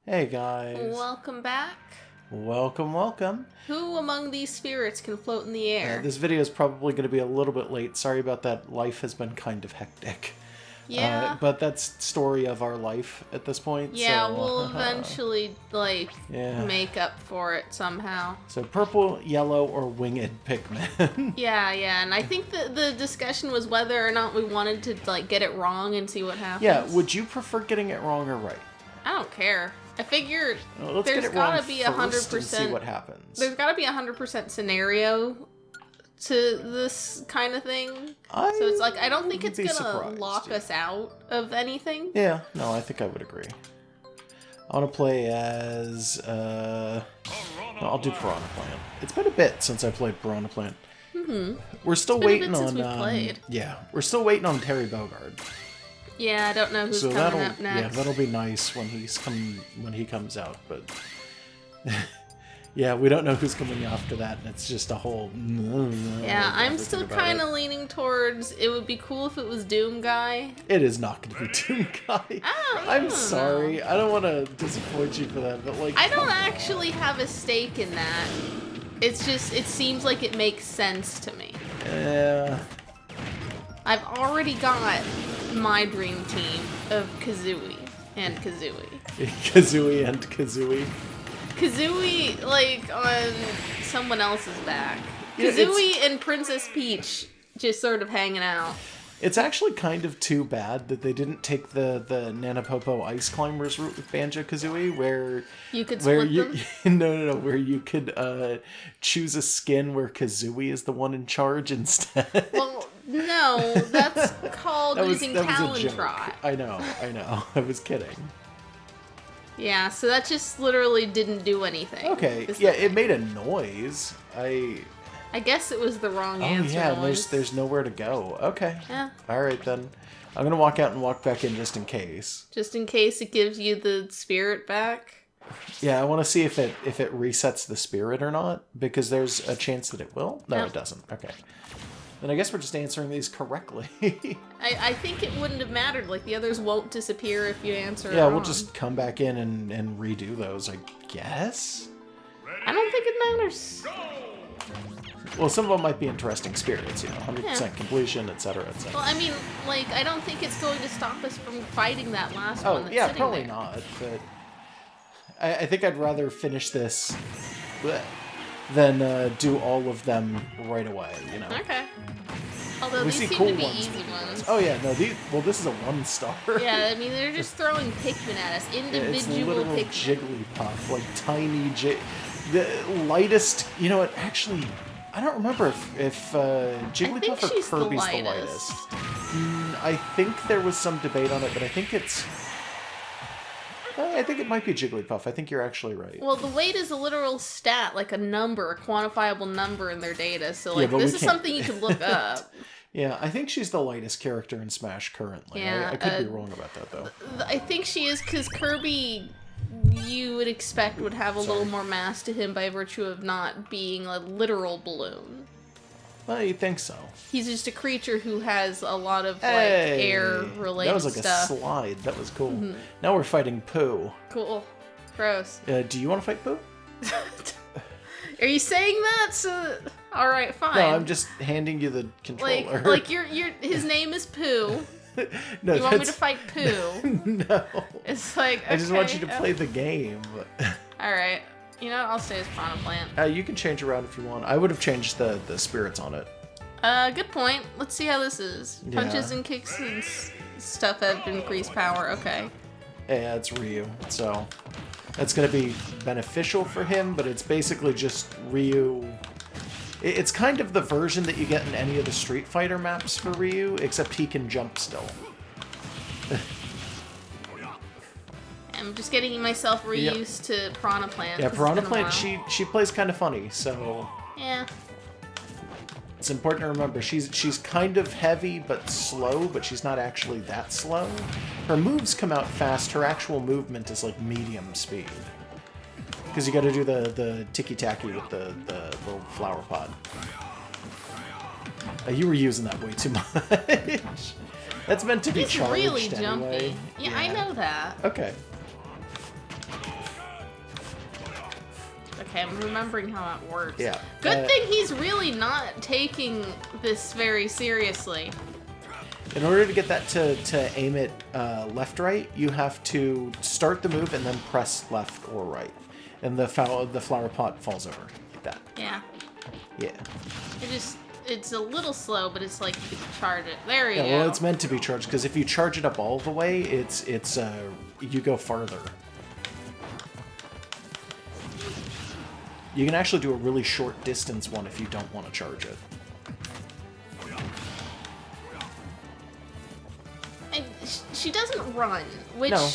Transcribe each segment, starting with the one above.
Hey guys. Welcome back. Welcome, welcome. Who among these spirits can float in the air? This video is probably going to be a little bit late. Sorry about that. Life has been kind of hectic. Yeah. But that's story of our life at this point. Yeah, so, we'll eventually, make up for it somehow. So purple, yellow, or winged Pikmin. Yeah, and I think the discussion was whether or not we wanted to, get it wrong and see what happens. Yeah, would you prefer getting it wrong or right? I don't care. I figure Let's there's get it gotta wrong be first 100%. and see what happens. There's gotta be 100% scenario to this kind of thing. So it's like, I don't think it's gonna lock us out of anything. Yeah, no, I think I would agree. I want to play as, no, I'll do Piranha Plant. It's been a bit since I played Piranha Plant. We're still waiting on, yeah, we're still waiting on Terry Bogard. Yeah, I don't know who's coming up next. Yeah, that'll be nice when he comes out, but yeah, we don't know who's coming after that, and it's just a whole. Yeah, I'm still kind of leaning towards. It would be cool if it was Doom Guy. It is not going to be Doom Guy. I'm sorry. I don't want to disappoint you for that, but I don't actually have a stake in that. It's just it seems like it makes sense to me. Yeah. I've already got my dream team of Kazooie and Kazooie. Kazooie and Kazooie. Kazooie, on someone else's back. Yeah, Kazooie and Princess Peach just sort of hanging out. It's actually kind of too bad that they didn't take the Nanapopo Ice Climbers route with Banjo-Kazooie, where you could split them? No, where you could choose a skin where Kazooie is the one in charge instead. Well, no, that's called using Talon Trot. I know. I was kidding. Yeah, so that just literally didn't do anything. Okay, yeah, it made a noise. I guess it was the wrong answer. Oh yeah, there's nowhere to go. Okay. Yeah. All right then. I'm gonna walk out and walk back in just in case. Just in case it gives you the spirit back. Yeah, I want to see if it resets the spirit or not, because there's a chance that it will. No, it doesn't. Okay. Then I guess we're just answering these correctly. I think it wouldn't have mattered. The others won't disappear if you answer Yeah, wrong. we'll just come back in and redo those, I guess. I don't think it matters. Well, some of them might be interesting spirits, 100% completion, etc., etc. Well, I mean, I don't think it's going to stop us from fighting that last one that's sitting probably there. not, but I think I'd rather finish this than do all of them right away, Okay. Although these seem to be easy ones. Oh yeah, no, this is a 1-star. Yeah, I mean, they're just throwing Pikmin at us. Individual it's literal Pikmin. Jigglypuff, tiny the lightest, actually, I don't remember if Jigglypuff or Kirby's the lightest. I think there was some debate on it, but I think it might be Jigglypuff. I think you're actually right. Well, the weight is a literal stat, a number, a quantifiable number in their data. So, this is something you can look up. Yeah, I think she's the lightest character in Smash currently. Yeah, I could be wrong about that, though. I think she is, because Kirby, you would expect, would have a little more mass to him by virtue of not being a literal balloon. Well, you think so. He's just a creature who has a lot of, air-related stuff. That was a slide. That was cool. Mm-hmm. Now we're fighting Pooh. Cool. Gross. Do you want to fight Pooh? Are you saying that? So, all right, fine. No, I'm just handing you the controller. His name is Pooh. No, you want me to fight Pooh? No. It's okay, I just want you to play the game. All right. I'll stay as Piranha Plant. You can change around if you want. I would have changed the spirits on it. Good point. Let's see how this is. Punches and kicks and stuff have increased power. Okay. Yeah, it's Ryu. So that's going to be beneficial for him, but it's basically just Ryu. It's kind of the version that you get in any of the Street Fighter maps for Ryu, except he can jump still. I'm just getting myself reused to Piranha Plant. Yeah, Piranha Plant, she plays kind of funny, so... Yeah. It's important to remember, she's kind of heavy but slow, but she's not actually that slow. Her moves come out fast, her actual movement is medium speed. Because you gotta do the ticky-tacky with the little flower pod. You were using that way too much. That's meant to be charged really jumpy. anyway. Yeah, I know that. Okay. Okay, I'm remembering how it works. Yeah. Good thing he's really not taking this very seriously. In order to get that to aim it left-right, you have to start the move and then press left or right. And the flower pot falls over like that. Yeah. Yeah. It's a little slow, but it's like you can charge it. There you go. Well, it's meant to be charged, because if you charge it up all the way, it's you go farther. You can actually do a really short distance one if you don't want to charge it. And she doesn't run, which, No,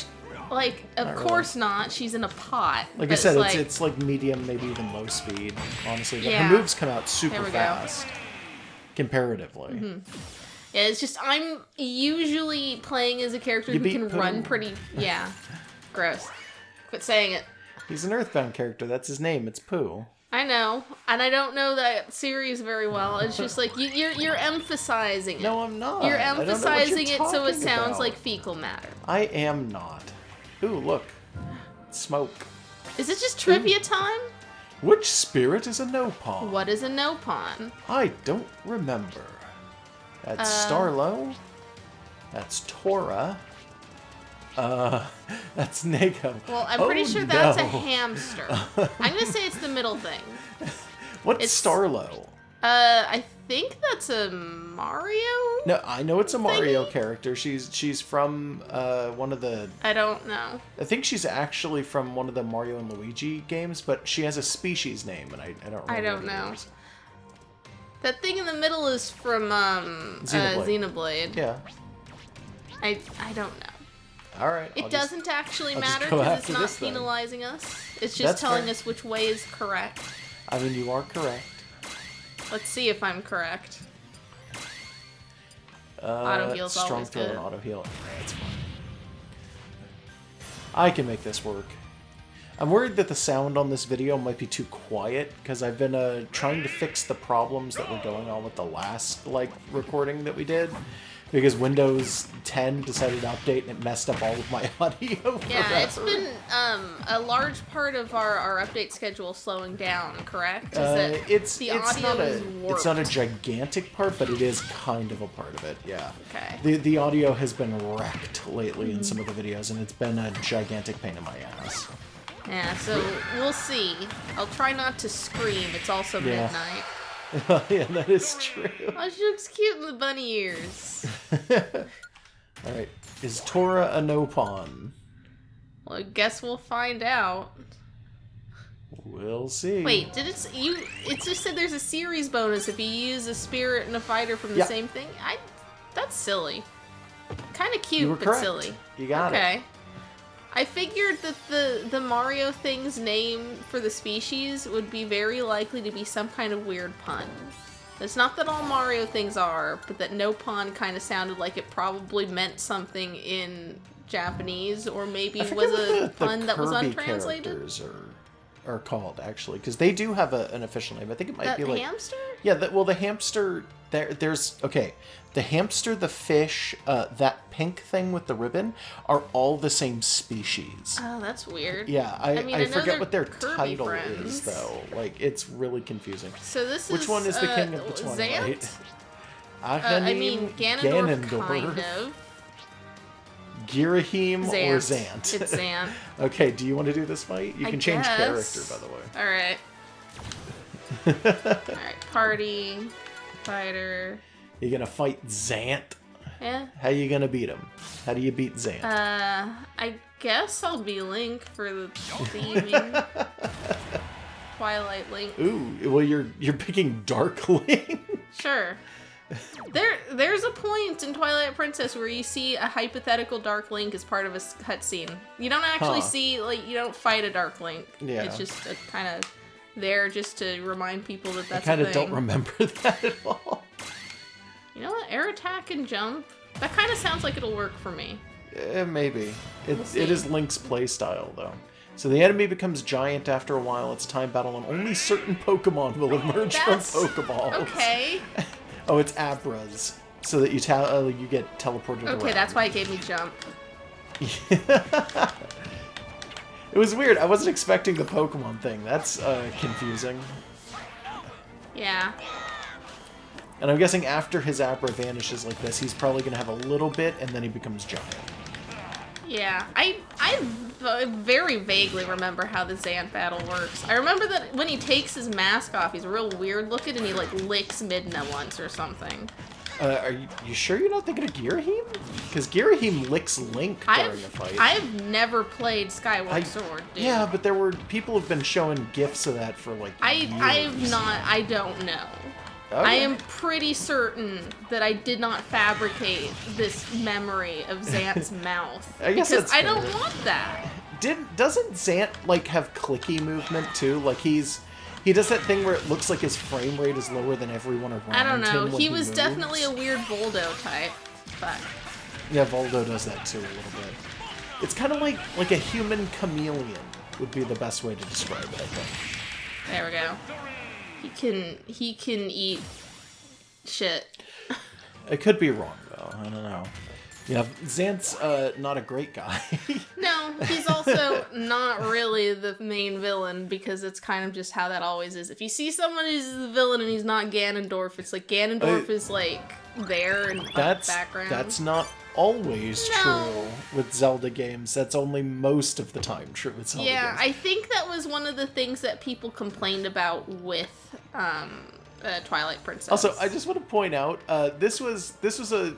like, of course not. She's in a pot. Like I said, it's like medium, maybe even low speed, honestly. But her moves come out super fast, comparatively. Mm-hmm. Yeah, it's just, I'm usually playing as a character who can run pretty... Yeah. Gross. Quit saying it. He's an Earthbound character. That's his name. It's Pooh. I know, and I don't know that series very well. It's just like you're emphasizing it. No, I'm not. You're emphasizing it so it sounds like fecal matter. I am not. Ooh, look. Smoke. Is it just trivia time? Which spirit is a no-pawn? What is a no-pawn? I don't remember. That's Starlo. That's Tora. That's Nego. Well, I'm pretty sure that's a hamster. I'm gonna say it's the middle thing. What's Starlo? I think that's a Mario? No, I know it's a Mario character. She's from one of the... I don't know. I think she's actually from one of the Mario and Luigi games, but she has a species name, and I don't remember. I don't know. That thing in the middle is from Xenoblade. Yeah. I don't know. All right. It doesn't actually matter because it's not penalizing us. It's just telling us which way is correct. I mean, you are correct. Let's see if I'm correct. Auto heal's always good. Strong throw and auto heal. That's fine. I can make this work. I'm worried that the sound on this video might be too quiet because I've been trying to fix the problems that were going on with the last recording that we did. Because Windows 10 decided to update and it messed up all of my audio. Yeah, it's been a large part of our update schedule slowing down, correct? It's not a gigantic part, but it is kind of a part of it, yeah. Okay. The audio has been wrecked lately in some of the videos, and it's been a gigantic pain in my ass. Yeah, so we'll see. I'll try not to scream. It's also midnight. Yeah, that is true. Oh, she looks cute in the bunny ears. Alright, is Tora a no-pawn? Well, I guess we'll find out. We'll see. Wait, it just said there's a series bonus if you use a spirit and a fighter from the same thing? That's silly. Kind of cute, but correct. silly. You got it. Okay. I figured that the Mario thing's name for the species would be very likely to be some kind of weird pun. It's not that all Mario things are, but that no pun kind of sounded like it probably meant something in Japanese, or maybe was a pun that was untranslated. Characters are called, actually, because they do have an official name. I think it might be like... hamster? Yeah, the hamster... There's... Okay, the hamster, the fish, that pink thing with the ribbon are all the same species. Oh, that's weird. Yeah, I forget what their Kirby title friends. is, though. Like, it's really confusing. So this Which is... one is the king of the Twilight? Zant? I mean, Ganondorf, kind of. Girahim or Zant? It's Zant. Okay, do you want to do this fight? You can change character, by the way. Alright. Alright, party, fighter. You're gonna fight Zant? Yeah. How you gonna beat him? How do you beat Zant? I guess I'll be Link for the theming. Twilight Link. Ooh, well you're picking Dark Link? Sure. There's a point in Twilight Princess where you see a hypothetical Dark Link as part of a cutscene. You don't actually see, you don't fight a Dark Link. Yeah. It's just a kind of there just to remind people that that's I kind of don't remember that at all. You know what? Air attack and jump. That kind of sounds like it'll work for me. Maybe. It is Link's playstyle, though. So the enemy becomes giant after a while. It's time battle, and only certain Pokemon will emerge from Pokeballs. Okay. Oh, it's Abras, so that you get teleported around. Okay, that's why it gave me jump. It was weird. I wasn't expecting the Pokemon thing. That's confusing. Yeah. And I'm guessing after his Abra vanishes like this, he's probably going to have a little bit, and then he becomes giant. Yeah, I very vaguely remember how the Zant battle works. I remember that when he takes his mask off, he's real weird looking, and he, like, licks Midna once or something. Are you sure you're not thinking of Girahim? Because Girahim licks Link during the fight. I've never played Skyward Sword, dude. Yeah, but people have been showing GIFs of that for, like, years. I don't know. Okay. I am pretty certain that I did not fabricate this memory of Zant's mouth. I guess because that's I fair. don't want that. Doesn't Zant, like, have clicky movement, too? Like, he does that thing where it looks like his frame rate is lower than everyone around him. I don't know. when He was moves. definitely a weird Voldo type, but... Yeah, Voldo does that, too, a little bit. It's kind of like a human chameleon would be the best way to describe it, I think. There we go. He can eat shit. It could be wrong, though. I don't know. Yeah, Zant's not a great guy. No, he's also not really the main villain, because it's kind of just how that always is. If you see someone who's the villain and he's not Ganondorf, it's like Ganondorf is like there in the background. That's not always true with Zelda games. That's only most of the time true with Zelda games. Yeah, I think that was one of the things that people complained about with Twilight Princess. Also, I just want to point out, this was a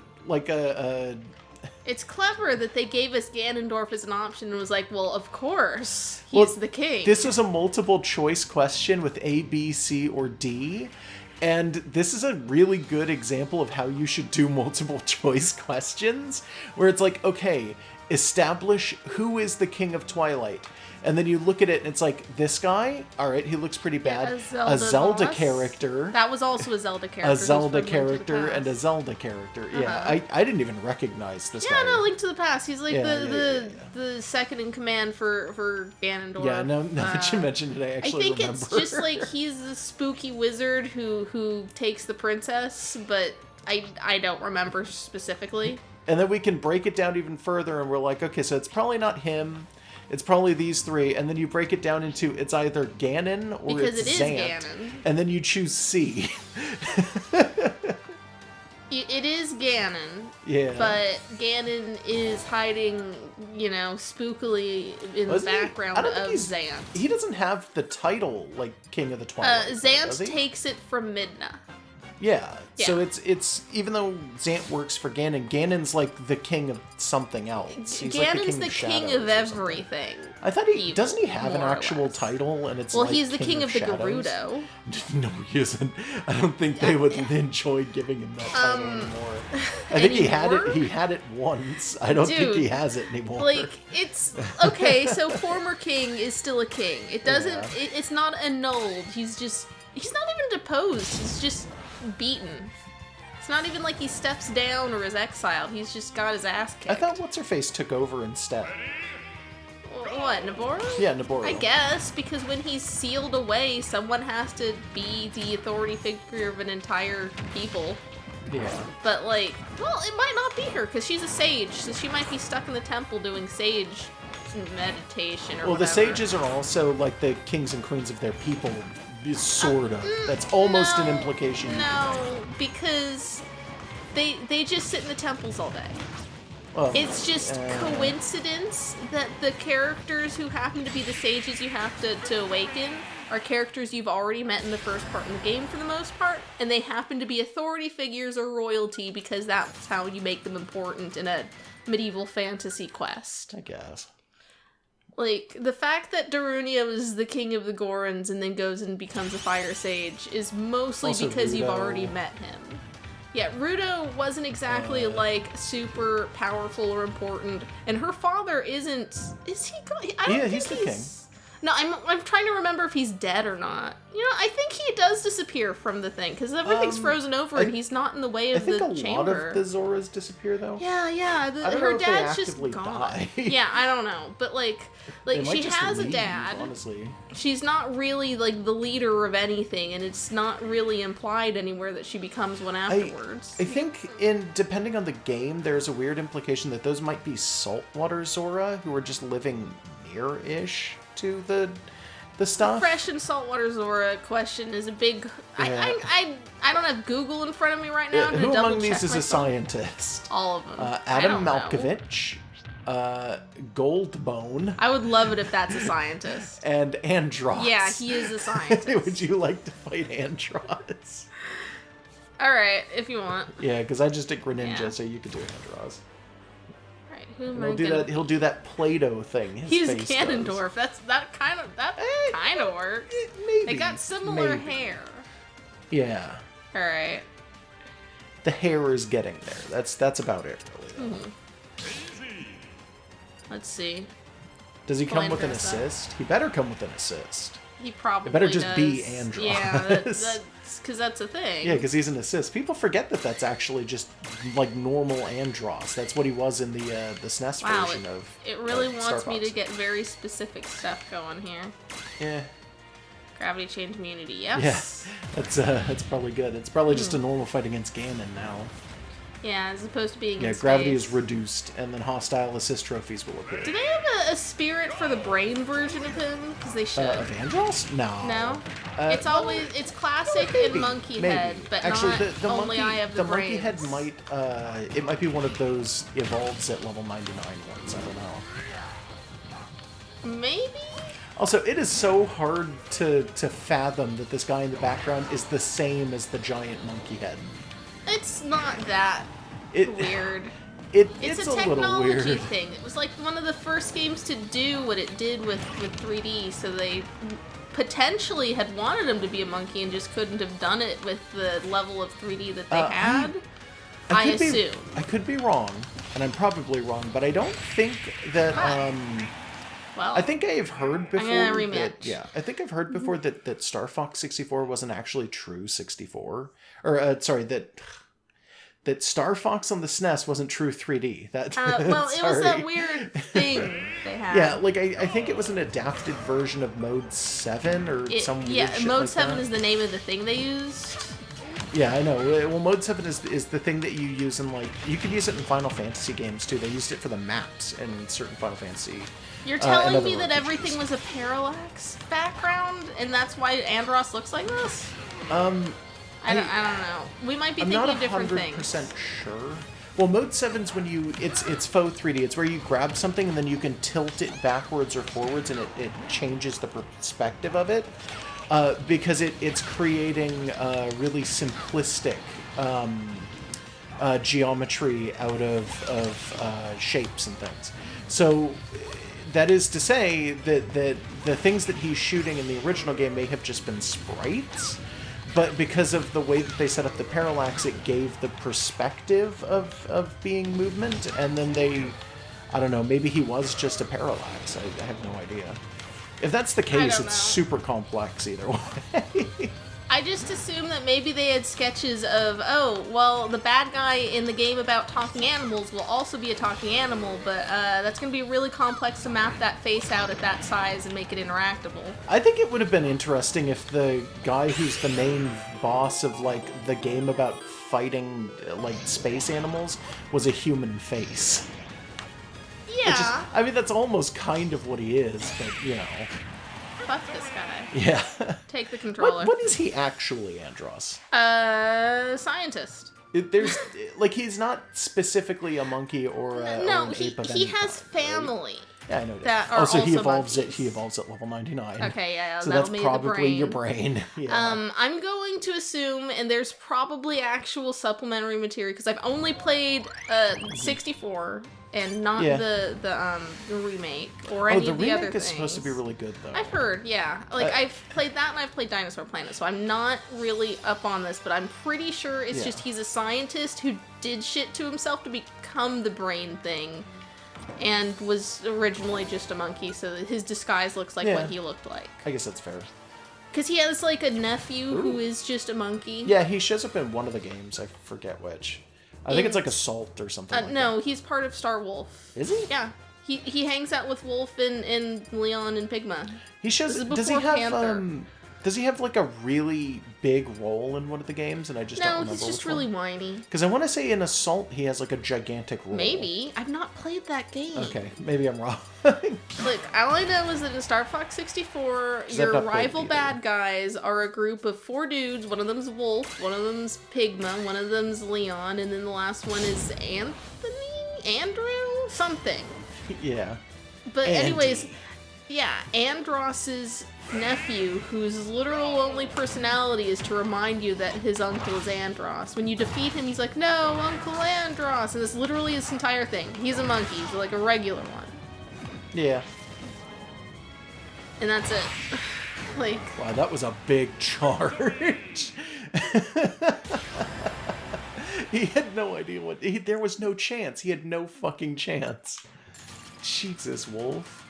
It's clever that they gave us Ganondorf as an option and was like, well, of course, he's the king. This was a multiple choice question with A, B, C, or D. And this is a really good example of how you should do multiple choice questions, where it's like, okay, establish who is the king of Twilight. And then you look at it and it's like, this guy, all right, he looks pretty bad. Yeah, a Zelda boss. Character. That was also a Zelda character. A Zelda character and a Zelda character. Yeah, I didn't even recognize this guy. Yeah, no, Link to the Past. He's like Yeah, the second in command for Ganondorf. Yeah, now that you mentioned it, I actually remember. It's just like he's the spooky wizard who takes the princess, but I don't remember specifically. And then we can break it down even further, and we're like, okay, so it's probably not him. It's probably these three, and then you break it down into it's either Ganon or because it's it is Zant, Ganon. And then you choose C. It is Ganon. Yeah. But Ganon is hiding, spookily in the background of Zant. He doesn't have the title like King of the Twilight. Zant takes it from Midna. Yeah. So it's even though Zant works for Ganon, Ganon's like the king of something else. He's Ganon's like the king of everything. I thought doesn't he have an actual title? And it's he's the king of the Shadows? Gerudo. No, he isn't. I don't think they would enjoy giving him that title anymore. I think he had it. He had it once. I don't think he has it anymore. Like it's okay. So former king is still a king. It doesn't. Yeah. It's not annulled. He's not even deposed. He's just beaten. It's not even like he steps down or is exiled. He's just got his ass kicked. I thought What's-Her-Face took over instead. What, Naboro? Yeah, Naboro. I guess, because when he's sealed away, someone has to be the authority figure of an entire people. Yeah. But, it might not be her, because she's a sage, so she might be stuck in the temple doing sage meditation or whatever. The sages are also, like, the kings and queens of their people. Sort of. That's almost an implication. No, because they just sit in the temples all day. Well, it's just coincidence that the characters who happen to be the sages you have to awaken are characters you've already met in the first part in the game for the most part, and they happen to be authority figures or royalty because that's how you make them important in a medieval fantasy quest. I guess. Like, the fact that Darunia was the king of the Gorons and then goes and becomes a fire sage is mostly Also because you've Rudo. already met him. Yeah, Rudo wasn't exactly, super powerful or important, and her father isn't... Is he... I don't think he's the king. No, I'm trying to remember if he's dead or not. I think he does disappear from the thing, because everything's frozen over and he's not in the way of the chamber. I think a lot of the Zoras disappear, though. Yeah. I don't know Her if they dad's just actively gone. die. Yeah, I don't know. But, They might she just has leave, a dad. Honestly. She's not really, the leader of anything, and it's not really implied anywhere that she becomes one afterwards. I think, depending on the game, there's a weird implication that those might be saltwater Zora who are just living near-ish to the stuff. Fresh and saltwater Zora question is a big... Yeah. I don't have Google in front of me right now to Who double among these check is a myself. scientist? All of them. I Adam don't know. Malkovich, Goldbone, I would love it if that's a scientist. and Andros. Yeah, he is a scientist. Would you like to fight Andros? Alright, if you want. Yeah, because I just did Greninja, Yeah. so you could do Andros. Alright, who am And I he'll do gonna... that. He'll do that Play-Doh thing. His He's face Ganondorf. That kind of works. Maybe. They got similar maybe. hair. Yeah, Alright. the hair is getting there. That's about it, really. Though. Let's see. Does he come with an Dress up. assist? He better come with an assist. He probably It better just does. be Andros. Yeah, that's because that's a thing. Yeah, because he's an assist. People forget that that's actually just like normal Andros. That's what he was in the SNES Wow, version of. it really of wants Star me Fox. to get very specific stuff going here. Yeah, Gravity change immunity, yeah, yes. that's probably good. It's probably just a normal fight against Ganon now. Yeah, as opposed to being Yeah, in gravity space. is reduced, and then hostile assist trophies will appear. Do they have a spirit for the brain version of him? Because they should. Of Andros? No. No? It's it's classic maybe, and monkey maybe. head, but Actually, not the only monkey, I have the monkey head brains. might it might be one of those evolves at level 99 ones. I don't know. Maybe? Also, it is so hard to fathom that this guy in the background is the same as the giant monkey head. It's not that It weird. It's a a little technology weird. thing. It was like one of the first games to do what it did with 3D, so they potentially had wanted him to be a monkey and just couldn't have done it with the level of 3D that they had. I could be- assume. I could be wrong, and I'm probably wrong, but I don't think that. Well, I think I have heard before. gonna That, rematch. yeah, I think I've heard before that Star Fox 64 wasn't actually true 64, or sorry that Star Fox on the SNES wasn't true 3D. That well, it was sorry. that weird thing they had. Yeah, like I think it was an adapted version of Mode 7 or some weird yeah, shit Mode like 7 that. is the name of the thing they used. Yeah, I know. Well, Mode 7 is the thing that you use in, like, you could use it in Final Fantasy games, too. They used it for the maps in certain Final Fantasy. You're and telling other me that RPGs. everything was a parallax background, and that's why Andros looks like this? I don't know. We might be I'm thinking not of different 100% things. sure. Well, Mode 7's when it's faux 3D. It's where you grab something and then you can tilt it backwards or forwards, and it changes the perspective of it. Because it's creating really simplistic geometry out of shapes and things. So that is to say that the things that he's shooting in the original game may have just been sprites, but because of the way that they set up the parallax, it gave the perspective of being movement, and then I don't know, maybe he was just a parallax. I have no idea. If that's the case, don't it's know. super complex either way. I just assume that maybe they had sketches of, oh, well, the bad guy in the game about talking animals will also be a talking animal, but that's going to be really complex to map that face out at that size and make it interactable. I think it would have been interesting if the guy who's the main boss of, like, the game about fighting, like, space animals was a human face. Yeah. Which is, I mean, that's almost kind of what he is, but, you know. Fuck this guy. Yeah. Take the controller. What is he actually, Andros? Scientist. There's, like, he's not specifically a monkey or an No, ape of he any has kind, right? family. Yeah, I know that are also, he also evolves monkeys. He evolves at level 99. Okay, yeah, So that'll that's be the probably brain. your brain. Yeah. I'm going to assume, and there's probably actual supplementary material because I've only played 64 and not Yeah. the remake or any the of the other remake things. is supposed to be really good, though. I've heard, yeah. Like I've played that and I've played Dinosaur Planet, so I'm not really up on this, but I'm pretty sure it's Yeah. just he's a scientist who did shit to himself to become the brain thing. And was originally just a monkey, so that his disguise looks like Yeah. what he looked like. I guess that's fair. Because he has, like, a nephew Ooh. who is just a monkey. Yeah, he shows up in one of the games. I forget which. I think it's like Assault or something like no, he's part of Star Wolf. that. Is he? Yeah. He hangs out with Wolf and Leon and Pigma. He shows. This is Does he before have Panther. Does he have like a really big role in one of the games, and I just don't remember? No, he's just really whiny. Because I want to say in Assault he has like a gigantic role. Maybe. I've not played that game. Okay, maybe I'm wrong. Look, all I know is that in Star Fox 64, your rival bad guys are a group of 4 dudes. One of them's Wolf, one of them's Pigma, one of them's Leon, and then the last one is Andrew? Something. Yeah. But Andy. anyways, yeah, Andross's nephew, whose literal only personality is to remind you that his uncle is Andross. When you defeat him, he's like, no, Uncle Andross, and that's literally his entire thing. He's a monkey, he's like a regular one. Yeah. And that's it. Like... Wow, that was a big charge. He had no idea what... there was no chance. He had no fucking chance. Jesus, Wolf.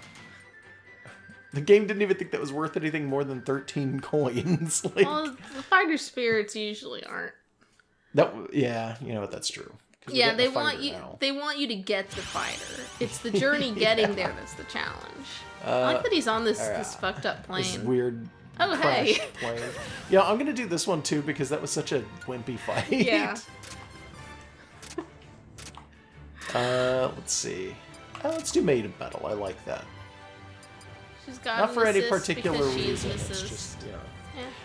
The game didn't even think that was worth anything more than 13 coins. Like, well, the fighter spirits usually aren't. Yeah, you know what, that's true. Yeah, they want you. Now. They want you to get the fighter. It's the journey getting there that's the challenge. I like that he's on this fucked up plane. This weird. Oh hey. Plane. Yeah, I'm gonna do this one too because that was such a wimpy fight. Yeah. Let's see. Let's do Maid of Battle. I like that. She's got not for any particular reason. It's just, you know.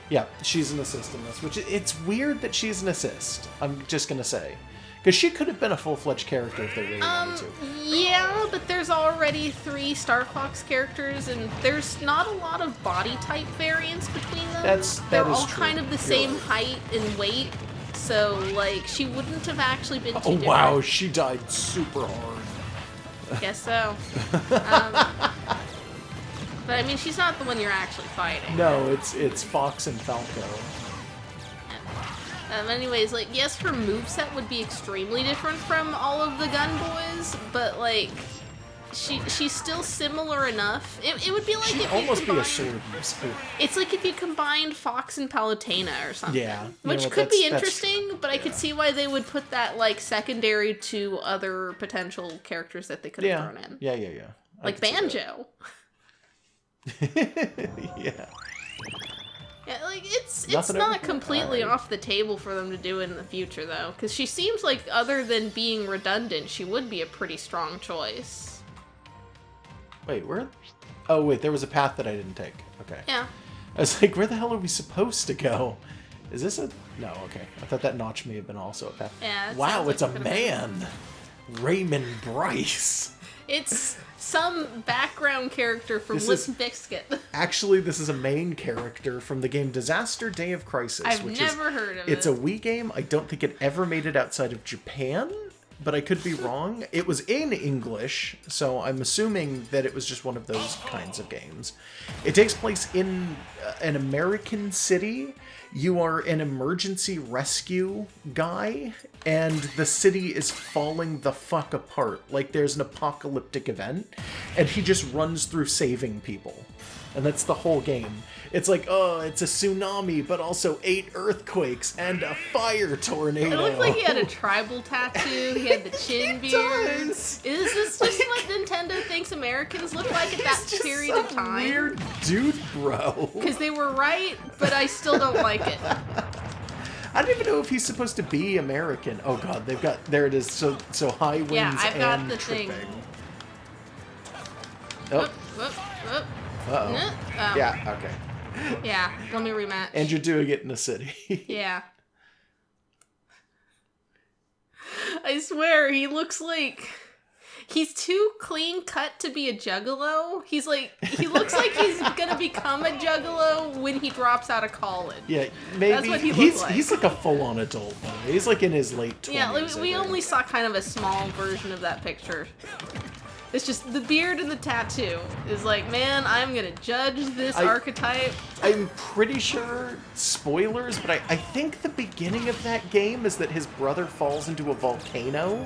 Yeah, she's an assist in this, which it's weird that she's an assist. I'm just gonna say, because she could have been a full-fledged character if they really wanted to. Yeah, but there's already 3 Star Fox characters, and there's not a lot of body type variance between them. They're all true. Kind of the same height and weight, so like she wouldn't have actually been too different. Wow, she died super hard. Guess so. But I mean, she's not the one you're actually fighting. No, it's Fox and Falco. Anyways, like, yes, her moveset would be extremely different from all of the Gun Boys, but like, she's still similar enough. It would be like she'd if almost you combined, be a sword. It's like if you combined Fox and Palutena or something. Yeah, which could be interesting, but I could see why they would put that like secondary to other potential characters that they could have thrown in. Yeah. Like Banjo. Yeah. Yeah, like it's not completely off the table for them to do it in the future though, because she seems like other than being redundant, she would be a pretty strong choice. Wait, where? Oh wait, there was a path that I didn't take. Okay. Yeah. I was like, where the hell are we supposed to go? Is this a... No, okay. I thought that notch may have been also a path. Yeah. Wow, it's a man! Raymond Bryce! It's some background character from Limp Bizkit. Actually, this is a main character from the game Disaster Day of Crisis. I've never heard of it. It's a Wii game. I don't think it ever made it outside of Japan, but I could be wrong. It was in English, so I'm assuming that it was just one of those kinds of games. It takes place in an American city. You are an emergency rescue guy, and the city is falling the fuck apart. Like, there's an apocalyptic event, and he just runs through saving people. And that's the whole game. It's like, oh, it's a tsunami, but also 8 earthquakes and a fire tornado. It looked like he had a tribal tattoo. He had the chin beard. Does. Is this just what Nintendo thinks Americans look like at that period of time? Weird dude, bro. Because they were right, but I still don't like it. I don't even know if he's supposed to be American. Oh god, they've got... There it is. So high winds yeah, I've got and the tripping. thing. Oh. Whoop. Uh-oh. Yeah, okay. Yeah, let me rematch. And you're doing it in a city. Yeah. I swear, he looks like... He's too clean cut to be a juggalo. He looks like he's gonna become a juggalo when he drops out of college. Yeah, maybe. That's what he looks like. He's like a full-on adult, though. He's like in his late 20s. Yeah, we only saw kind of a small version of that picture. It's just the beard and the tattoo is like, man, I'm gonna judge this archetype. I'm pretty sure, spoilers, but I think the beginning of that game is that his brother falls into a volcano,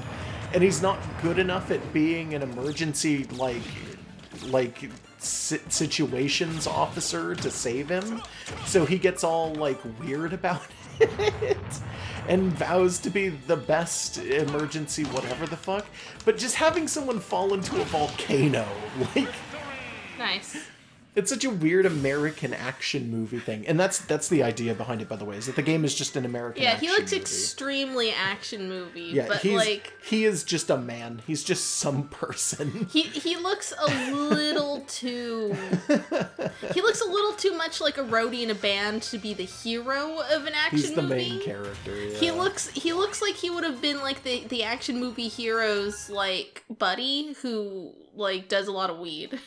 and he's not good enough at being an emergency, like situations officer to save him, so he gets all, like, weird about it. And vows to be the best emergency whatever the fuck. But just having someone fall into a volcano, like... Nice. It's such a weird American action movie thing. And that's the idea behind it, by the way, is that the game is just an American action movie. Yeah, he looks extremely action movie. Yeah, but he is just a man. He's just some person. He looks a little too... he looks a little too much like a roadie in a band to be the hero of an action movie. He's the main character, yeah. He looks like he would have been like the action movie hero's like buddy who like does a lot of weed.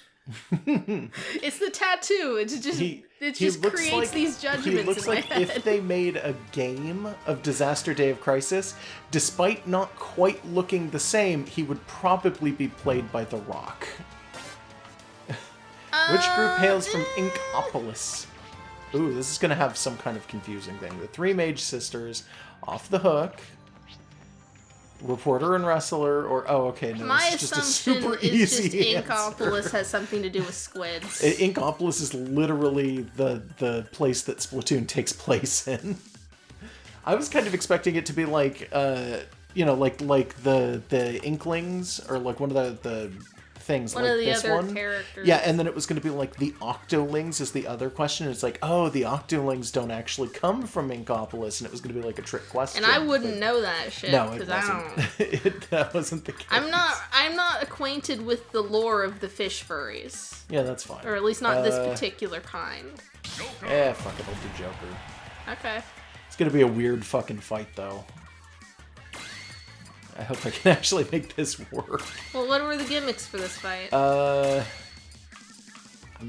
It's the tattoo. It just creates these judgments in my head. He looks like if they made a game of Disaster Day of Crisis, despite not quite looking the same, he would probably be played by The Rock. Which group hails from Inkopolis? Ooh, this is gonna have some kind of confusing thing. The three mage sisters, Off the Hook, reporter and wrestler, or okay, no, my it's just a assumption super is easy just Inkopolis has something to do with squids. Inkopolis is literally the place that Splatoon takes place in. I was kind of expecting it to be like like the Inklings, or like one of the things one like of the this other one. Characters. Yeah, and then it was going to be like the Octolings is the other question. It's like, oh, the Octolings don't actually come from Inkopolis, and it was going to be like a trick question. And I wouldn't know that shit. No, it wasn't. That wasn't the case. I'm not acquainted with the lore of the fish furries. Yeah, that's fine. Or at least not this particular kind. Fuck it, I'll do Joker. Okay. It's going to be a weird fucking fight, though. I hope I can actually make this work. Well, what were the gimmicks for this fight? I'm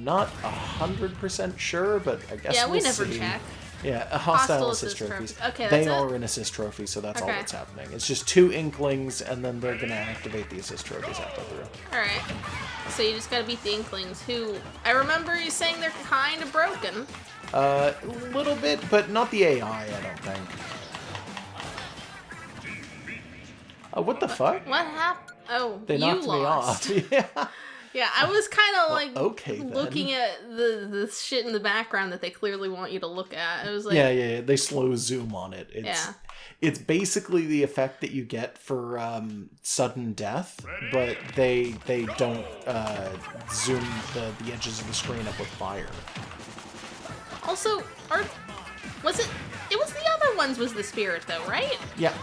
not 100% sure, but I guess yeah, we'll we never see. check. Yeah, hostile assist trophies. Okay, they that's are an assist trophy, so that's all that's happening. It's just 2 Inklings, and then they're gonna activate the assist trophies after through. Alright. So you just gotta beat the Inklings, who I remember you saying they're kind of broken. A little bit, but not the AI, I don't think. What the fuck? What happened? Oh, they knocked me off. Yeah. Yeah, I was kind of like okay, looking at the shit in the background that they clearly want you to look at. It was like yeah. They slow zoom on it. It's basically the effect that you get for sudden death, but they don't zoom the edges of the screen up with fire. Also, was it was the other ones was the spirit though, right? Yeah.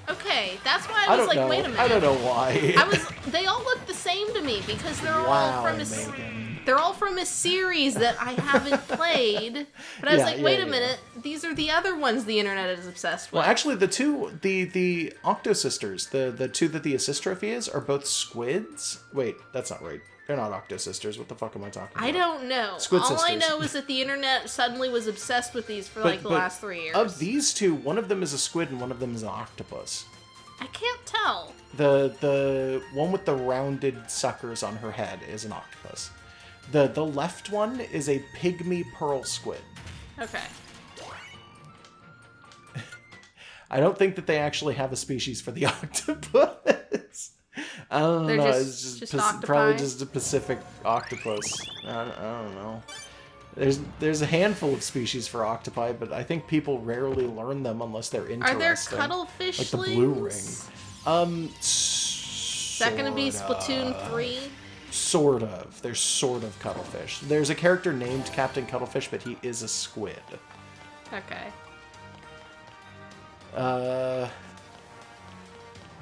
Okay, that's why I was like, wait a minute. I don't know why. They all look the same to me because they're they're all from a series that I haven't played. But I was like, wait a minute, these are the other ones the internet is obsessed with. Well, actually, the Octo Sisters, the two that the assist trophy is, are both squids. Wait, that's not right. They're not Octo Sisters. What the fuck am I talking about? I don't know. Squid All Sisters. I know is that the internet suddenly was obsessed with these for the last 3 years. Of these two, one of them is a squid and one of them is an octopus. I can't tell. The one with the rounded suckers on her head is an octopus. The left one is a pygmy pearl squid. Okay. I don't think that they actually have a species for the octopus. I don't know. It's just probably just a Pacific octopus. I don't know. There's a handful of species for octopi, but I think people rarely learn them unless they're interested. Are there cuttlefish like the blue ring? Is that going to be Splatoon 3? Sort of. There's sort of cuttlefish. There's a character named Captain Cuttlefish, but he is a squid. Okay.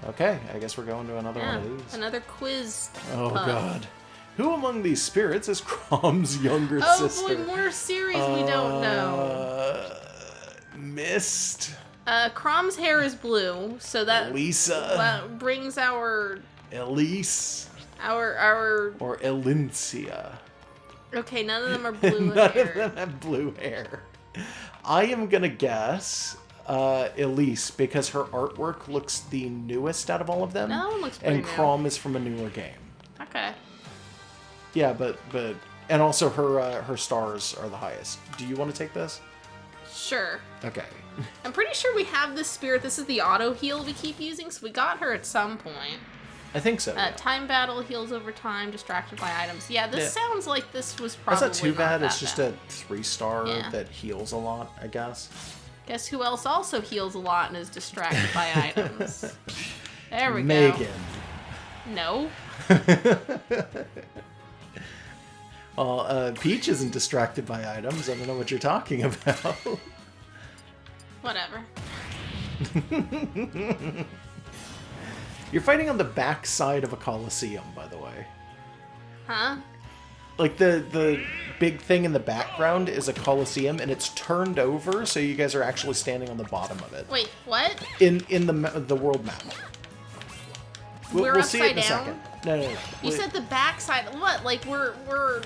Okay, I guess we're going to another one of these. Another quiz. Oh, God. Who among these spirits is Crom's younger sister? Oh, boy, more series we don't know. Mist. Crom's hair is blue, so that Lisa. Brings our... Elise. Our... Or Elincia. Okay, none of them are blue None hair. of them have blue hair. I am gonna guess... Elise, because her artwork looks the newest out of all of them. That one looks pretty and Crom is from a newer game. Okay. Yeah, but and also her stars are the highest. Do you want to take this? Sure. Okay. I'm pretty sure we have this spirit. This is the auto heal we keep using, so we got her at some point. I think so. Yeah. Time battle, heals over time, distracted by items. Yeah, this sounds like this was probably That's not too bad. That it's just a 3-star that heals a lot, I guess. Guess who else also heals a lot and is distracted by items? There we Megan. go. No. Peach isn't distracted by items. I don't know what you're talking about. Whatever. You're fighting on the back side of a coliseum, by the way. Huh? Like, the big thing in the background is a coliseum, and it's turned over, so you guys are actually standing on the bottom of it. Wait, what? In the world map. We'll see it in a second. No. You said the backside. What? Like, we're...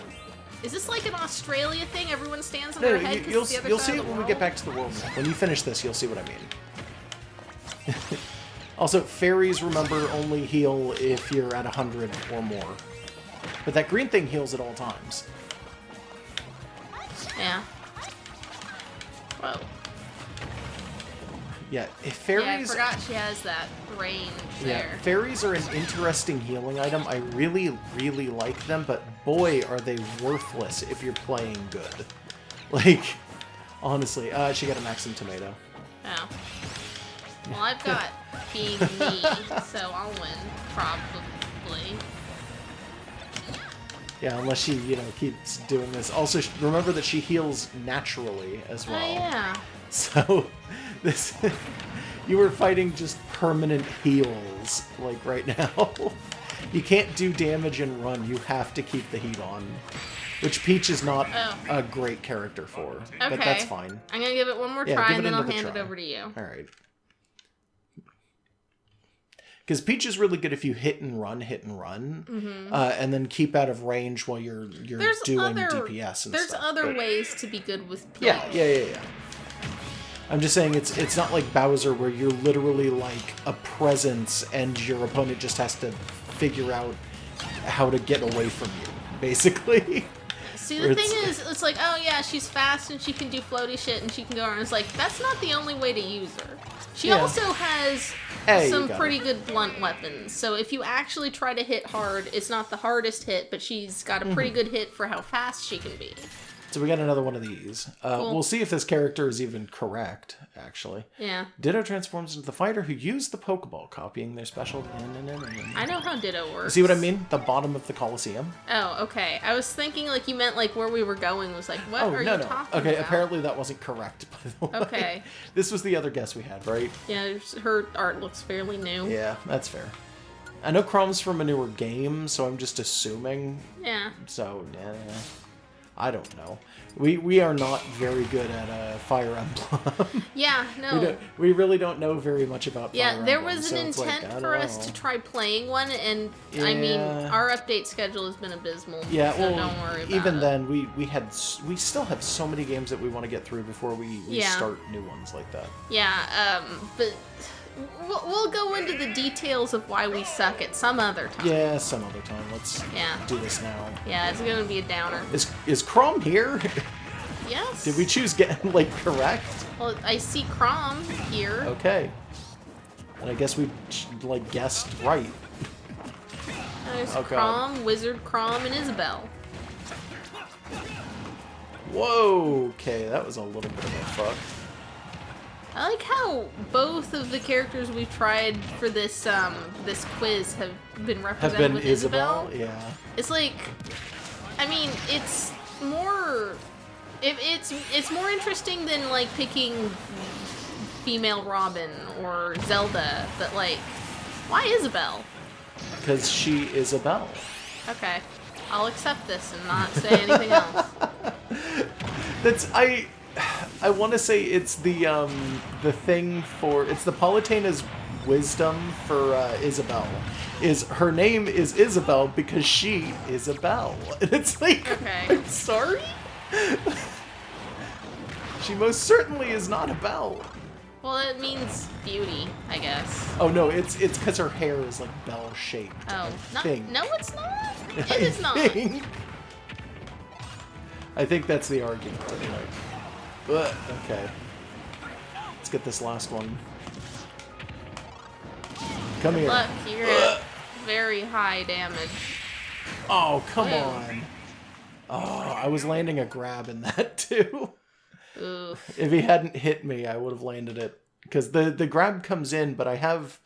Is this like an Australia thing? Everyone stands on their head because it's the other you'll side see of it the when we world? get back to the world map. When you finish this, you'll see what I mean. Also, fairies, remember, only heal if you're at 100 or more. But that green thing heals at all times. Yeah. Whoa. Yeah, if fairies... Yeah, I forgot she has that range there. Yeah, fairies are an interesting healing item. I really, really like them, but boy, are they worthless if you're playing good. Like, honestly. She got a Maxim tomato. Oh. Well, I've got being me, so I'll win, probably. Yeah, unless she, keeps doing this. Also, remember that she heals naturally as well. Oh, yeah. So, this... you were fighting just permanent heals, like, right now. You can't do damage and run. You have to keep the heat on. Which Peach is not a great character for. Okay. But that's fine. I'm gonna give it one more try, and then I'll hand it over to you. Alright. Because Peach is really good if you hit and run, and then keep out of range while you're doing DPS and there's stuff. There's other ways to be good with Peach. Yeah. I'm just saying it's not like Bowser where you're literally like a presence and your opponent just has to figure out how to get away from you, basically. See, the thing is, it's like, oh yeah, she's fast and she can do floaty shit and she can go around. It's like, that's not the only way to use her. She also has some pretty good blunt weapons. So if you actually try to hit hard, it's not the hardest hit, but she's got a pretty good hit for how fast she can be. So we got another one of these. Cool. We'll see if this character is even correct, actually. Yeah. Ditto transforms into the fighter who used the Pokeball, copying their special... I know how Ditto works. See what I mean? The bottom of the Coliseum. Oh, okay. I was thinking like you meant like where we were going was like, what are you talking about? Okay, apparently that wasn't correct, by the way. Okay. This was the other guess we had, right? Yeah, her art looks fairly new. Yeah, that's fair. I know Chrom's from a newer game, so I'm just assuming. Yeah. So, I don't know. We are not very good at Fire Emblem. Yeah, no. We really don't know very much about Fire Emblem. Yeah, there was an intent for us to try playing one, and I mean, our update schedule has been abysmal. Yeah, so don't worry about even it. then, we still have so many games that we want to get through before we start new ones like that. Yeah, but we'll go into the details of why we suck at some other time. Yeah, some other time. Let's do this now. Yeah, it's gonna be a downer. Is Chrom here? Yes. Did we choose correct? Well, I see Chrom here. Okay. And I guess we guessed right. There's Chrom, Wizard Chrom, and Isabelle. Whoa. Okay, that was a little bit of a fuck. I like how both of the characters we've tried for this this quiz have been represented with Isabelle. Yeah. It's like, I mean, it's more. It's more interesting than like picking female Robin or Zelda, but like, why Isabelle? Because she is Isabelle. Okay, I'll accept this and not say anything else. I want to say it's the thing for it's the Palutena's wisdom for Isabelle. Is her name is Isabelle because she is Isabelle. And it's like, okay. I'm sorry? She most certainly is not a belle. Well, it means beauty, I guess. Oh no, it's because her hair is like bell shaped. Oh, no, it's not. It is not. I think that's the argument. Anyway. But okay, let's get this last one. Come here. Look, you're at very high damage. Oh, come on. Oh, I was landing a grab in that too. Oof. If he hadn't hit me, I would have landed it. Because the grab comes in, but I have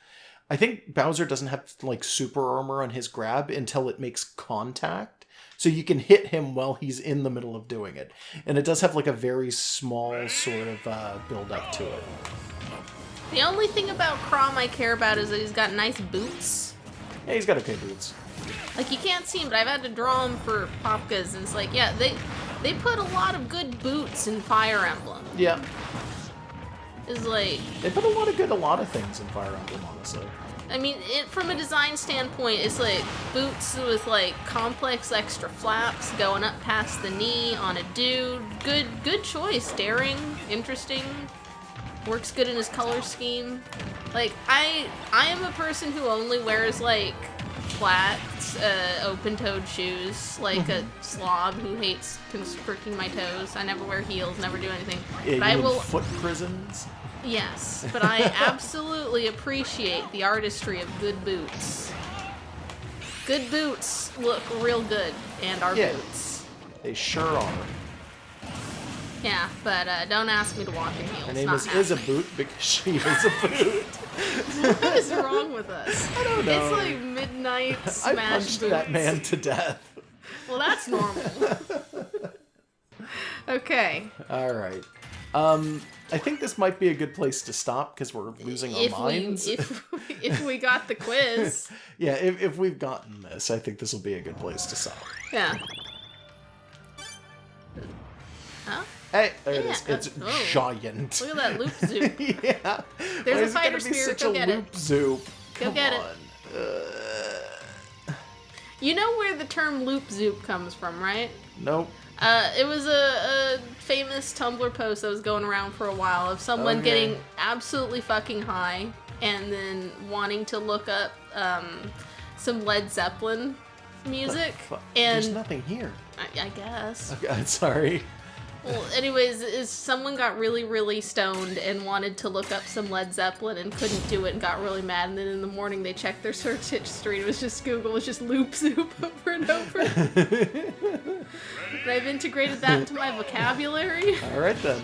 I think Bowser doesn't have, like, super armor on his grab until it makes contact. So you can hit him while he's in the middle of doing it. And it does have, like, a very small sort of build-up to it. The only thing about Chrom I care about is that he's got nice boots. Yeah, he's got okay boots. Like, you can't see him, but I've had to draw him for Popkas, and it's like, yeah, they put a lot of good boots in Fire Emblem. Yeah. It's like... They put a lot of things in Fire Emblem, honestly. I mean, from a design standpoint, it's like boots with like complex extra flaps going up past the knee on a dude. Good choice. Daring, interesting, works good in his color scheme. Like I am a person who only wears like flat, open-toed shoes, like a slob who hates constricting my toes. I never wear heels, never do anything. Yeah, but I will foot prisons. Yes, but I absolutely appreciate the artistry of good boots. Good boots look real good, and are boots. They sure are. Yeah, but don't ask me to walk in heels. Her name is a boot because she is a boot. What is wrong with us? I don't know. It's like midnight smash I punched boots. that man to death. Well, that's normal. Okay. All right. I think this might be a good place to stop because we're losing our minds. If we got the quiz. Yeah, if we've gotten this, I think this will be a good place to stop. Yeah. Huh? Hey, there it is. It's giant. Look at that loop zoop. Yeah. There's a fighter spirit. Go get it. Loop zoop. Go get it. You know where the term loop zoop comes from, right? Nope. It was a famous Tumblr post that was going around for a while of someone getting absolutely fucking high and then wanting to look up some Led Zeppelin music. And there's nothing here. I guess. Okay, I'm sorry. Well, anyways, someone got really, really stoned and wanted to look up some Led Zeppelin and couldn't do it and got really mad. And then in the morning they checked their search history. It was just Google. It was just loop zoop over and over. And I've integrated that into my vocabulary. All right then.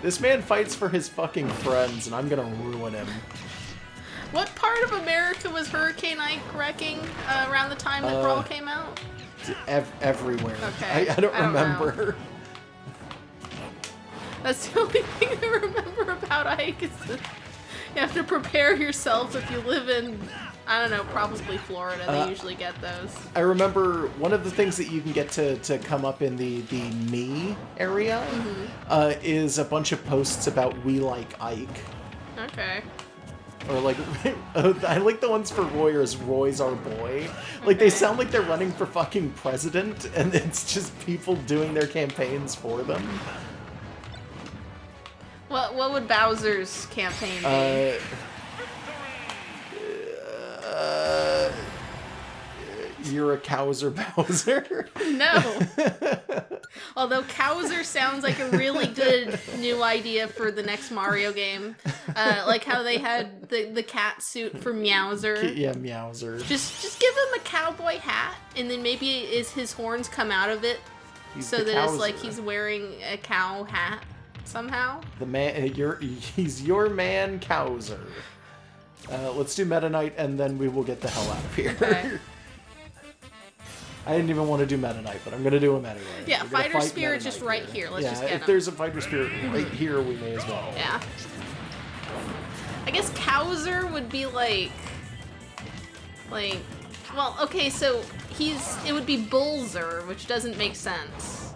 This man fights for his fucking friends, and I'm gonna ruin him. What part of America was Hurricane Ike wrecking around the time that Brawl came out? Everywhere. Okay. I don't remember. Know. That's the only thing I remember about Ike is that you have to prepare yourself if you live in, I don't know, probably Florida. They usually get those. I remember one of the things that you can get to come up in the me area is a bunch of posts about We Like Ike. Okay. Or like, I like the ones for Roy as Roy's Our Boy. Like they sound like they're running for fucking president and it's just people doing their campaigns for them. What would Bowser's campaign be? You're a Cowser Bowser. No. Although Cowser sounds like a really good new idea for the next Mario game. Like how they had the cat suit for Meowser. Yeah, Meowser. Just give him a cowboy hat, and then maybe his horns come out of it, so that it's like he's wearing a cow hat somehow. The man, he's your man, Cowser. Let's do Meta Knight, and then we will get the hell out of here. Okay. I didn't even want to do Meta Knight, but I'm gonna do him anyway. Yeah, Fighter Spirit just right here. Let's just get him. If there's a Fighter Spirit right here, we may as well. Yeah. I guess Cowser would be like, well, okay, so it would be Bullzer, which doesn't make sense.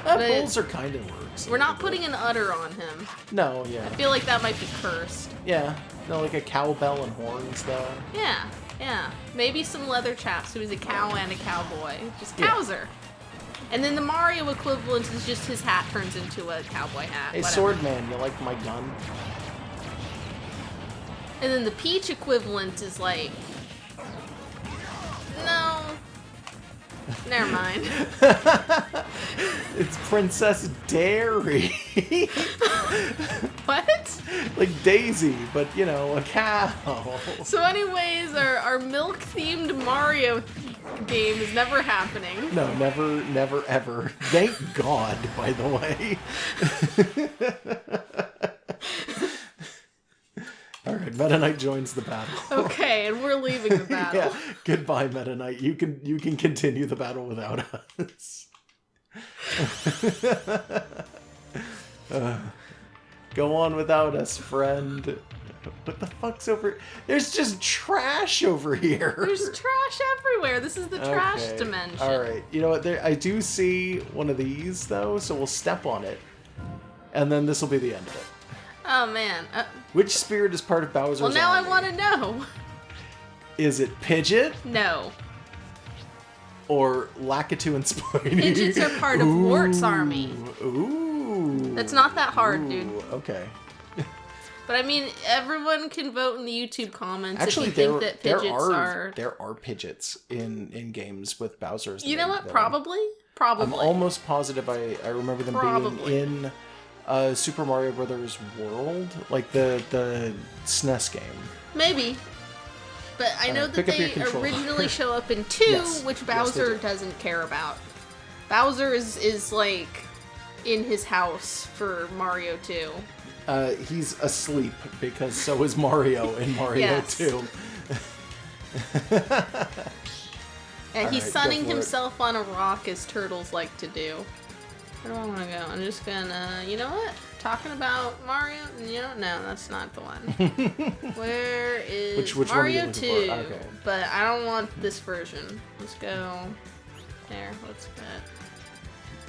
Bullzer kind of works. We're not putting an udder on him. No, yeah. I feel like that might be cursed. Yeah. No, like a cowbell and horns, though. Yeah. Yeah, maybe some leather chaps who is a cow and a cowboy. Just Cowser. And then the Mario equivalent is just his hat turns into a cowboy hat. Hey, whatever. Swordman, you like my gun? And then the Peach equivalent is like... No. Never mind. It's Princess Dairy. What? Like Daisy, but, you know, a cow. So anyways, our milk-themed Mario game is never happening. No, never, ever. Thank God, by the way. All Alright, Meta Knight joins the battle. Okay, and we're leaving the battle. Yeah, goodbye, Meta Knight. You can continue the battle without us. Go on without us, friend. What the fuck's over? There's just trash over here. There's trash everywhere. This is the trash dimension. All right. You know what? I do see one of these though, so we'll step on it, and then this will be the end of it. Oh man. Which spirit is part of Bowser's Well, now army? I want to know. Is it Pidgeot No. or Lakitu and Spiny? Pidgeots are part of Wart's army. Ooh. That's not that hard, dude. Okay. But I mean, everyone can vote in the YouTube comments Actually, if you think that Pidgeots are... There are Pidgeots in games with Bowser as the You know main what? villain. Probably. I'm almost positive I remember them being in Super Mario Brothers World, like the SNES game. Maybe. But I know that they originally show up in 2, Yes. which Bowser doesn't care about. Bowser is like in his house for Mario 2. He's asleep because so is Mario in Mario 2. And he's sunning himself on a rock as turtles like to do. Where do I want to go? I'm just gonna, you know what? Talking about Mario? You know, no, that's not the one. Where is which Mario one 2? Okay. But I don't want this version. Let's go there. Let's get...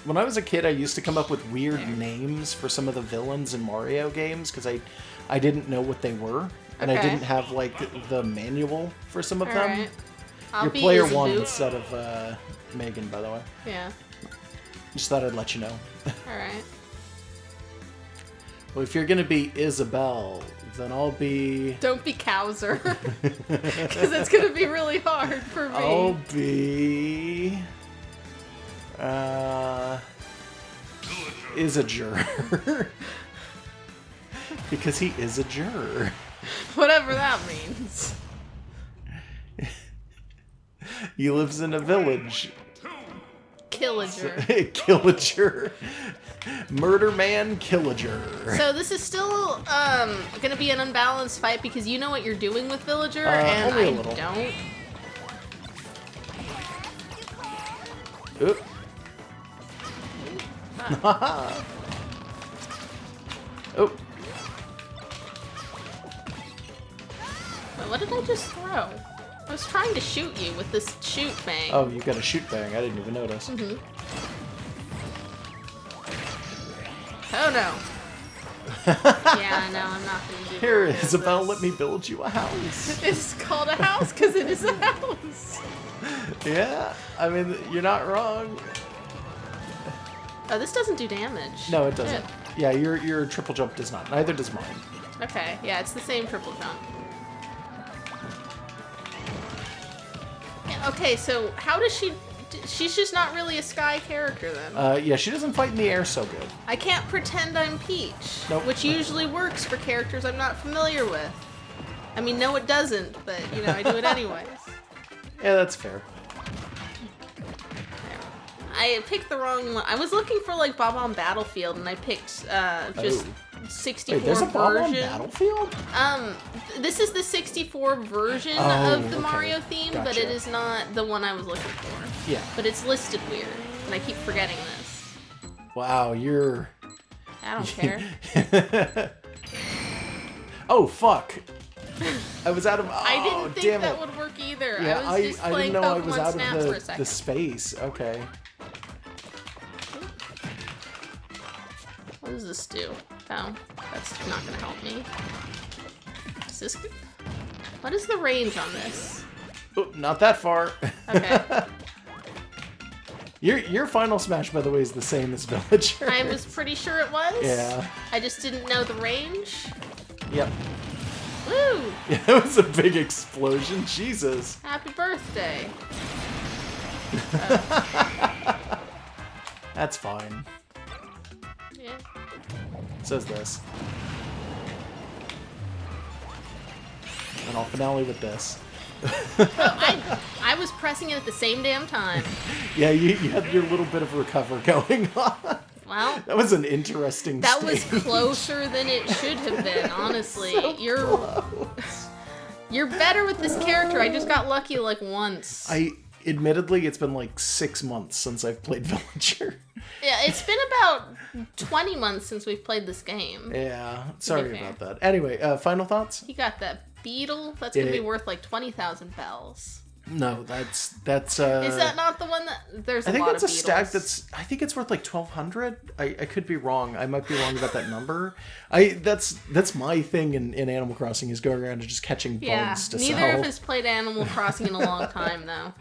When I was a kid, I used to come up with weird names for some of the villains in Mario games because I didn't know what they were, and I didn't have like the manual for some of them. Right. You're player 1 instead of Megan, by the way. Yeah. Just thought I'd let you know. All right. Well, if you're gonna be Isabelle, then I'll be. Don't be Cowser, because it's gonna be really hard for me. I'll be. Is a juror. Because he is a juror. Whatever that means. He lives in a village. Killager. Killager. Murder man Killager. So this is still gonna be an unbalanced fight because you know what you're doing with Villager, and only a I little. don't. Oop. Oh. Wait, what did I just throw? I was trying to shoot you with this shoot bang. Oh, you got a shoot bang. I didn't even notice. Mm-hmm. Oh no. Yeah, no, I'm not gonna do Here, this. Isabelle, let me build you a house. It's called a house because it is a house. Yeah, I mean, you're not wrong. Oh, this doesn't do damage. No, it doesn't. Yeah, your triple jump does not. Neither does mine. Okay, yeah, it's the same triple jump. Yeah, okay, so how does she... She's just not really a Sky character then. Yeah, she doesn't fight in the air so good. I can't pretend I'm Peach. Nope. Which usually works for characters I'm not familiar with. I mean, no it doesn't, but, you know, I do it anyways. Yeah, that's fair. I picked the wrong one. I was looking for, like, Bob on Battlefield, and I picked, just... 64 Wait, there's a Bob on version. Battlefield? This is the 64 version of the Mario theme, but it is not the one I was looking for. Yeah. But it's listed weird, and I keep forgetting this. Wow, you're... I don't care. Oh, fuck. I was out of... Oh, I didn't think damn that it. would work either. Yeah, I was just playing didn't know I was Pokemon out Snap of for a second. the space. Okay. What does this do? Oh, that's not gonna help me. Is this good? What is the range on this? Oh, not that far. Okay. Your final smash, by the way, is the same as Villager. I was pretty sure it was. Yeah. I just didn't know the range. Yep. Woo! Yeah, it was a big explosion. Jesus. Happy birthday. That's fine. Yeah. Says this. And I'll finale with this. Oh, I was pressing it at the same damn time. Yeah, you had your little bit of recover going on. Well, That was an interesting that was stage. closer than it should have been, honestly. So You're close. you're better with this character. I just got lucky like once. Admittedly, it's been like 6 months since I've played Villager. Yeah, it's been about 20 months since we've played this game. Yeah, sorry fair. about that. Anyway, final thoughts? You got that beetle? That's gonna be worth like 20,000 bells. No, that's Is that not the one that... There's I think a lot that's of a beetles. stack that's... I think it's worth like 1,200. I could be wrong. I might be wrong about that number. That's my thing in Animal Crossing, is going around and just catching bugs to neither sell. of us played Animal Crossing in a long time, though.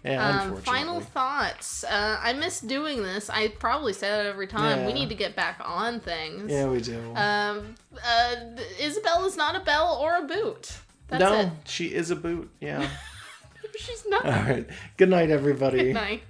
Yeah, unfortunately. Final thoughts. I miss doing this. I probably say that every time. Yeah. We need to get back on things. Yeah, we do. Isabelle is not a bell or a boot. That's no, it. she is a boot. Yeah. She's not. All right. Good night, everybody. Good night.